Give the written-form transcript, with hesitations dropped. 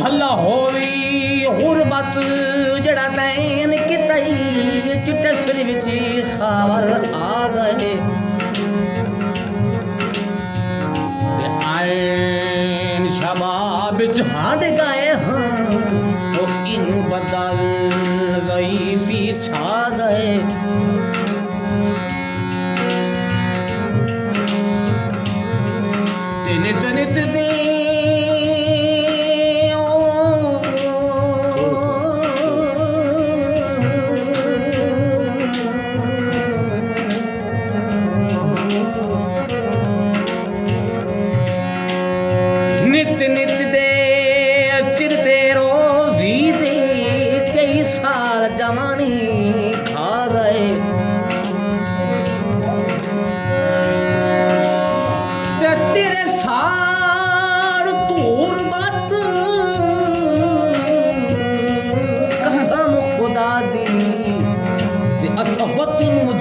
भला होवी गुरबत जड़ा तैन कितई चिट्टे सिर विच खबर आ गए ते आइन शबाब विच हट गए हाँ वो इन बदल ज़ईफ़ी छा गए ते नित नित दे नित नित दे चिरते रोज़ी दे कई साल जमाने खा गए ते तेरे सार तोर बात कसम खुदा दी ते असवत नू